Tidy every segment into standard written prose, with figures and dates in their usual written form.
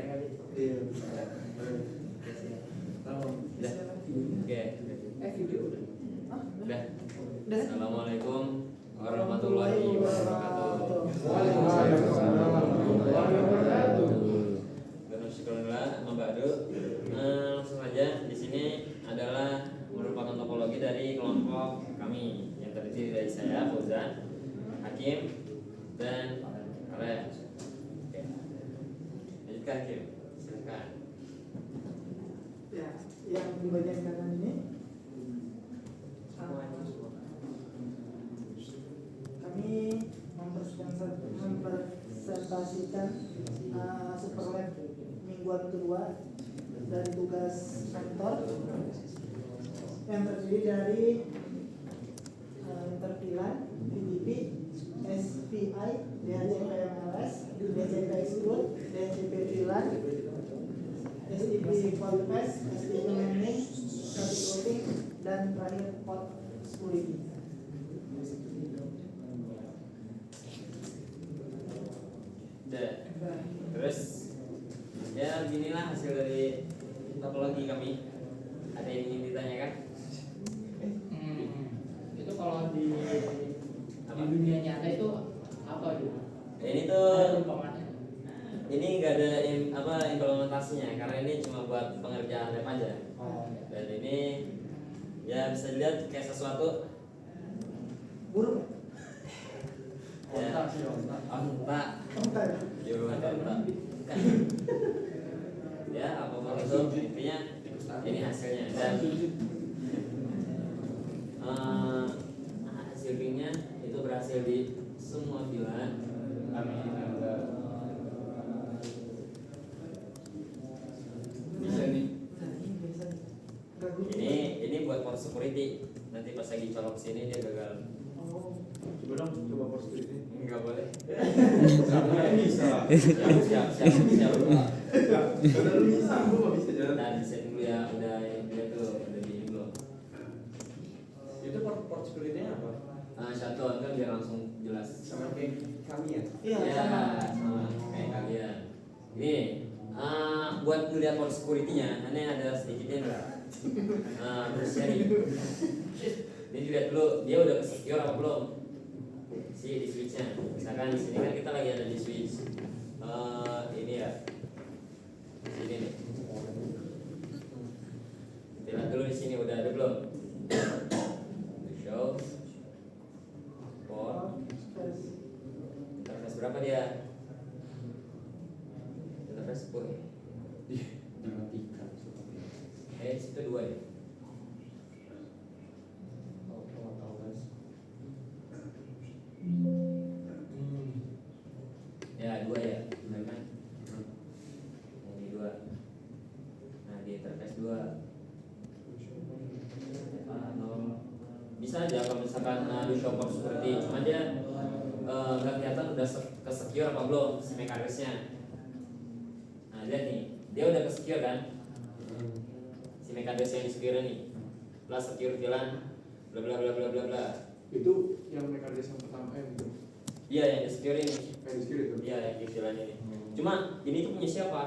santai kali. Iya. Udah. Oke. Video udah. Udah. Udah. Assalamualaikum warahmatullahi wabarakatuh. Waalaikumsalam warahmatullahi wabarakatuh. Bismillah, Mabadu. Langsung aja, di sini adalah merupakan topologi dari kelompok kami yang terdiri dari saya, Fauzan, Hakim, dan Alef. Oke. Lanjutkan, Hakim. Silakan. Ya, yang di bagian kanan ini kami mempresentasikan Superlab mingguan kedua dari tugas kantor yang terdiri dari interpilan, PDP, SPI, DHCP MLS, DHCP School, DHCP Pilan, STP Qualifies, STP Learning, Certificating, dan terakhir Portfolio. Udah. Terus ya beginilah hasil dari topologi kami. Ada yang ingin ditanyakan? Itu kalau di dunia nyata itu apa tuh? Ini tuh Ada perumpamannya? ini nggak ada implementasinya karena ini cuma buat pengerjaan lab aja. Dan ini ya bisa dilihat kayak sesuatu Buruk. ya. Onta. Jawaban onta. Ya apapun itu intinya ini hasilnya dan hasil linknya itu berhasil di semua pilar. Bisa nih. Ini buat port security. Nanti pas lagi colok sini dia gagal. Coba dong, coba post ini. Enggak boleh. Sampai bisa. Siap. Kalau lu bisa, aku nggak bisa jalan. Nah, di setting dulu ya, udah ini tuh, udah di belum. Itu port security-nya apa? Shutdown kan biar langsung jelas. Sama kayak kami ya. Iya, Ya, sama. sama kayak kalian. Ini buat ngeliat port security-nya, ini ada sedikitnya enggak? Sharing. Ini dilihat dulu, dia udah ke-secure apa belum? Di switch-nya. Misalkan di sini kan kita lagi ada di switch. Ini ya. Di sini nih. Lihat dulu di sini udah ada belum? Show. Port. Interface berapa dia? Interface 10. Dimatikan. Situ 2 ya. Ya 2 ya, benar kan? Ini 2. Nah di interface 2. Bisa aja kalau misalkan di shopper seperti cuma dia nggak kelihatan udah ke-secure apa belum si mekanisnya. Nah lihat nih, dia udah ke-secure kan? Si mekanis yang di-secure nih. Plus secure VLAN bla bla bla bla bla bla. Itu yang mekanisme pertama itu. Iya yang di-secure ini. Yang secure itu. Iya yang di VLAN ini. Cuma ini tuh punya siapa?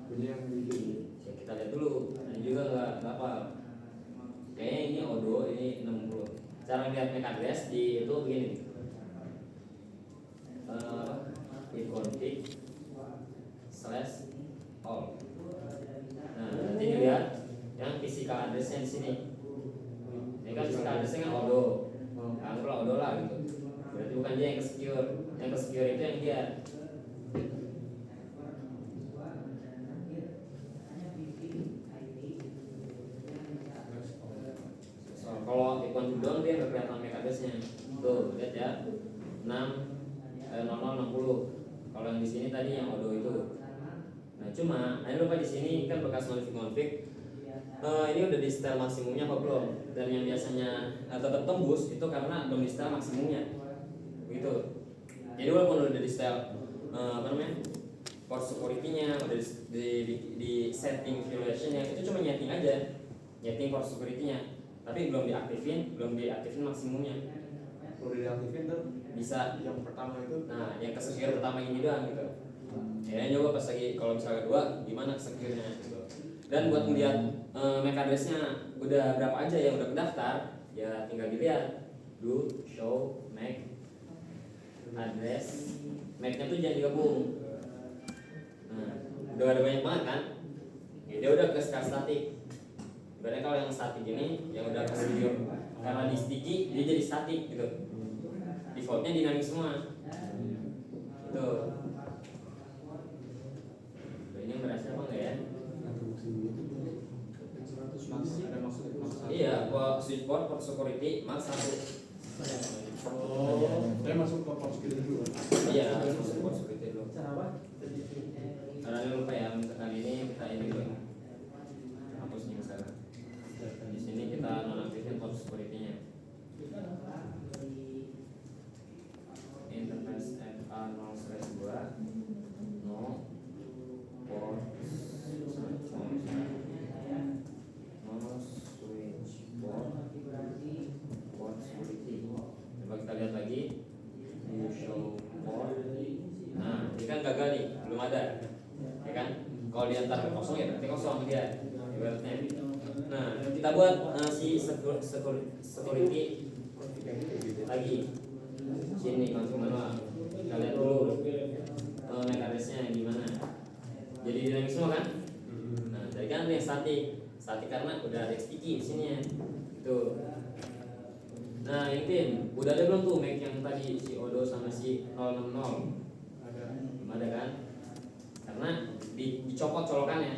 Punya yang bikin. Ya kita lihat dulu. Ini juga nggak apa. Kayaknya ini Odo, ini 60. Cara lihat MAC address di itu begini. Config/all. Nah, nanti dilihat yang physical addressnya di sini. Ini kan physical addressnya kan Odo. Anggaplah Odo lah gitu. Berarti bukan dia yang ke-secure. Yang ke-secure itu yang dia. Kalau ikon doang dia nggak kelihatan MAC addressnya. Tuh lihat ya 0060. Kalau yang di sini tadi yang Odo itu. Nah cuma, jangan lupa di sini kan bekas config. Ini udah di setel maksimumnya apa belum? Dan yang biasanya tetap tembus itu karena belum di setel maksimumnya. Begitu. Jadi walaupun udah di setel port security-nya udah di setting violation-nya itu cuma nyeting aja, nyeting port security-nya. Tapi belum diaktifin maksimumnya. Kalau diaktifin tuh Bisa yang pertama itu. Nah, yang ke-secure pertama ini doang gitu. Ya coba pas lagi kalau misalnya kedua gimana secure-nya gitu. Dan buat melihat MAC address-nya udah berapa aja yang udah terdaftar, ya tinggal dilihat do show MAC address. MAC-nya tuh jangan digabung. Nah, udah ada banyak banget kan? Ya, dia udah ke static. Ibaratnya kalau yang static ini yang udah ke secure karena di sticky dia jadi static gitu. Defaultnya dinamis semua. Itu. Ini berhasil apa enggak ya? Ada maksud Iya, switch port security max 1. Oh, saya masuk ke port security dulu. Iya, masuk port security dulu. Cara apa? Karena ini lupa ya, untuk kali ini kita ini dulu. Hapus nih misalnya. Di sini kita nonaktifin port security-nya. Interface FA0/2 no port no switch port security. Coba kita lihat lagi new show port. Nah, ini kan gagal nih, belum ada, ya kan? Kalau di antar kosong ya berarti kosong dia, ibaratnya. Nah, kita buat si security lagi. Sini langsung manual. Kita lihat dulu MAC address-nya gimana. Jadi dinamis semua kan? Nah, tadi kan yang static karena udah ada sticky di sini ya. Tuh. Nah, ini Tim, udah ada belum tuh MAC yang tadi si Odo sama si 060? Ada kan? Karena dicopot colokannya.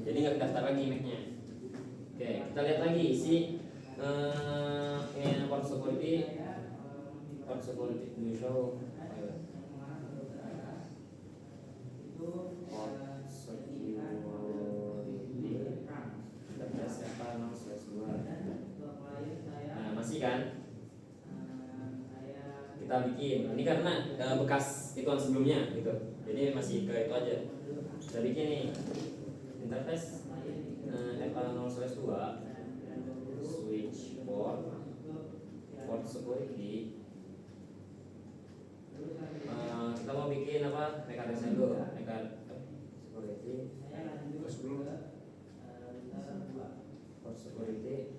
Jadi nggak daftar lagi MAC-nya. Oke, kita lihat lagi si ini port security new show. Port security interface FA0/2. Nah, masih kan? Kita bikin. Ini karena bekas ituan sebelumnya gitu. Jadi masih ke itu aja. Kita bikin nih interface FA0/2 switch port security. Kita mau bikin apa? MAC address dulu. MAC security. Terus dulu. Port security.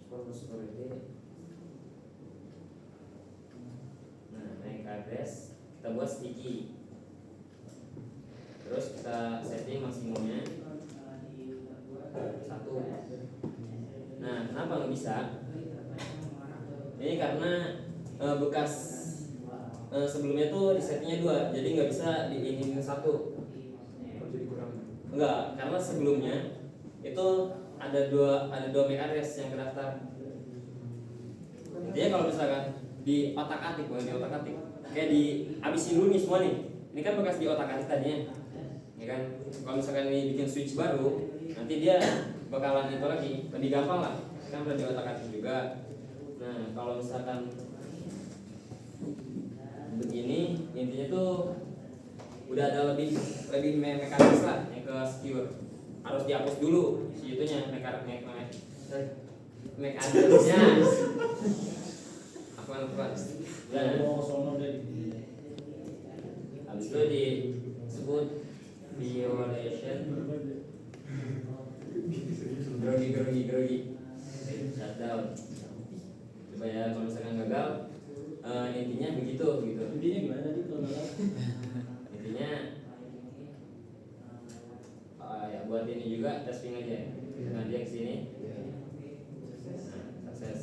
Port security. Nah, MAC address kita buat sticky. Terus kita setting maksimumnya 1. Nah, kenapa nggak bisa? Ini karena bekas sebelumnya tuh di settingnya 2, jadi nggak bisa diinin 1. Jadi kurang. Enggak, karena sebelumnya itu ada dua MAC address yang terdaftar. Intinya kalau misalkan di otak-atik, bukan di otak-atik, kayak di habisin dulu nih semua nih. Ini kan bekas di otak-atik tadinya, ya kan? Kalau misalkan ini bikin switch baru, nanti dia bakalan itu lagi, lebih gampang lah. Kan udah di otak-atik juga. Nah, kalau misalkan begini, intinya tuh udah ada lebih mekanis lah yang ke secure. Harus dihapus dulu si itunya MAC address-nya. Apa? Ya. Habis itu disebut violation grogi shutdown. Coba ya kalau misalkan gagal, intinya begitu gitu. Intinya gimana tadi kalau gagal? Intinya ya buat ini juga testing aja. Nah, dia kesini. Nah, sukses.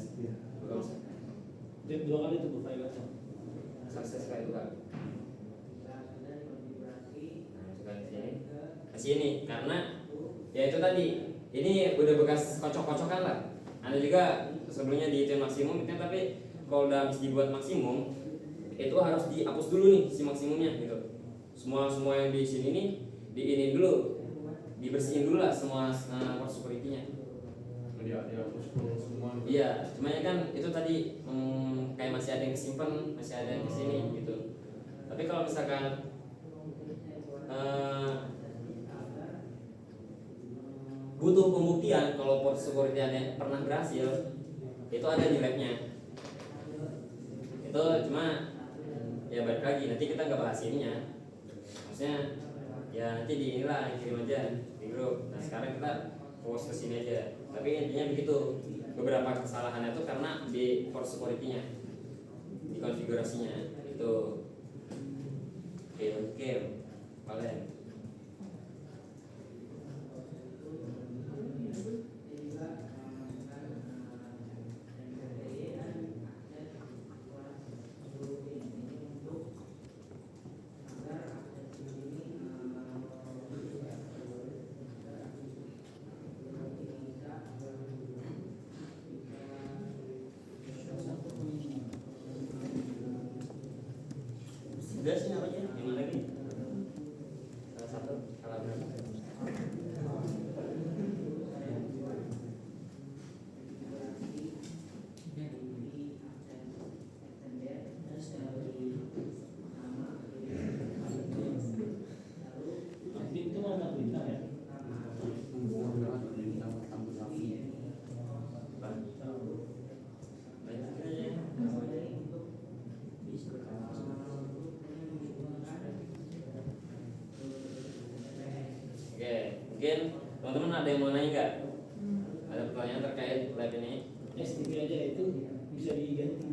Dia 2 kali tuh file aja. Sukses kayak itu kan. Nah, masukkan di sini. Kasih ini karena ya itu tadi. Ini udah bekas kocok-kocokan lah. Ada juga sebelumnya di tune maksimum itu, tapi kalau udah habis dibuat maksimum itu harus dihapus dulu nih si maksimumnya gitu. Semua yang di sini nih diinin dulu, dibersihin dulu lah semua port security-nya. Dia hapus semua. Iya, cuma kan itu tadi kayak masih ada yang kesimpan, masih ada yang kesini gitu. Tapi kalau misalkan butuh pembuktian kalau port security-nya pernah berhasil, itu ada di lab-nya. Itu cuma ya balik lagi nanti kita nggak bahas ininya, maksudnya ya nanti di inilah kirim aja di grup. Nah sekarang kita fokus ke sini aja, tapi intinya begitu. Beberapa kesalahannya itu karena di port security-nya, di konfigurasinya itu. Oke kalian. Sudah sih namanya, yang mana lagi? Salah satu, salah berapa? Admin itu mana bintang ya? Oke, mungkin teman-teman ada yang mau nanya nggak? Ada pertanyaan terkait lab ini? S3 aja itu bisa diganti.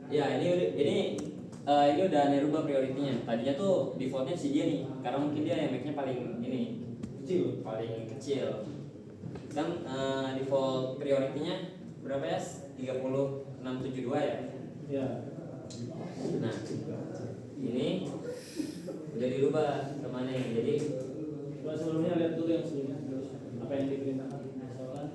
Ya ini udah nerubah prioritinya. Tadinya tuh defaultnya si dia nih, karena mungkin dia yang make-nya paling ini Kecil. paling kecil. Kan default prioritinya berapa ya? 30672 ya. Ya. Nah ini udah dirubah kemana ya? Jadi Coba sebelumnya lihat dulu yang sebelumnya apa yang diperintahkan misalkan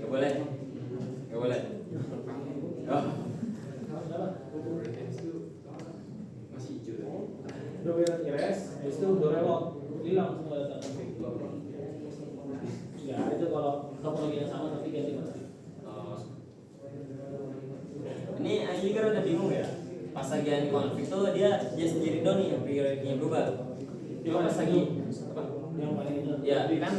Gak boleh. Oh. Masih hijau tadi. udah beres iris, habis itu udah relok, hilang semua data config. Ya itu kalau topologinya sama tapi ganti pasti. Oh. Ini Ayu juga udah bingung ya. Pas lagi yang konflik tuh dia sendiri doang nih prioritinya berubah. Dia pas lagi apa? Yang paling itu. Ya kan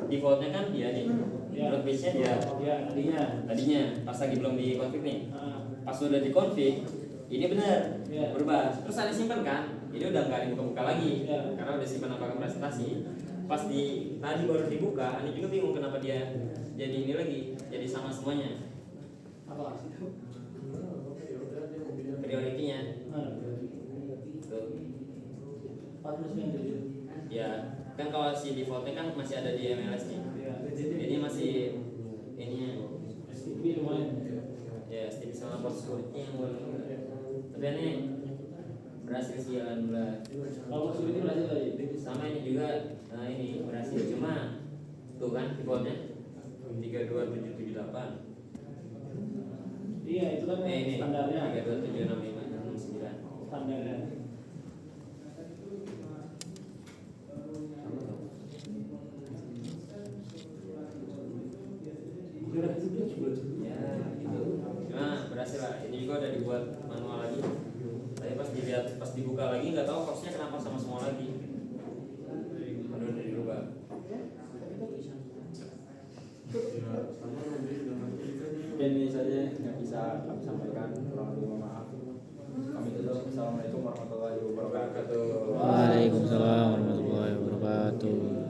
defaultnya kan dia nih. Ya. Root base-nya dia. Ya Tadinya pas lagi belum di konflik nih. Ah, Pas udah di konflik ini benar Ya. berubah. Terus ada simpan kan? Ini udah nggak dibuka-buka lagi Ya. karena udah simpan apakah presentasi. Pas tadi baru dibuka, Ani juga bingung kenapa dia jadi ini lagi, jadi sama semuanya apa? prioritinya. Ah, Tuh. 49 Ya, kan kalau si defaultnya kan masih ada di MLS nih. Ya. Ini masih ininya STP lumayan. ya STP sama port security yang belum. Tapi ini berhasil sih alhamdulillah. Kalau sulit berhasil tadi. Sama ini juga ini berhasil cuma tuh kan defaultnya 32778. Iya itu kan Ini standarnya. 3276569. Standarnya. Ya gitu. Cuma berhasil lah. Ini juga udah dibuat manual lagi. Tapi pas dilihat, pas dibuka lagi nggak tahu cost-nya kenapa sama semua lagi. Udah dirubah. Mungkin ini saja yang bisa kami sampaikan, kurang lebih mohon maaf. Kami tutup. Assalamualaikum warahmatullahi wabarakatuh. Waalaikumsalam warahmatullahi wabarakatuh.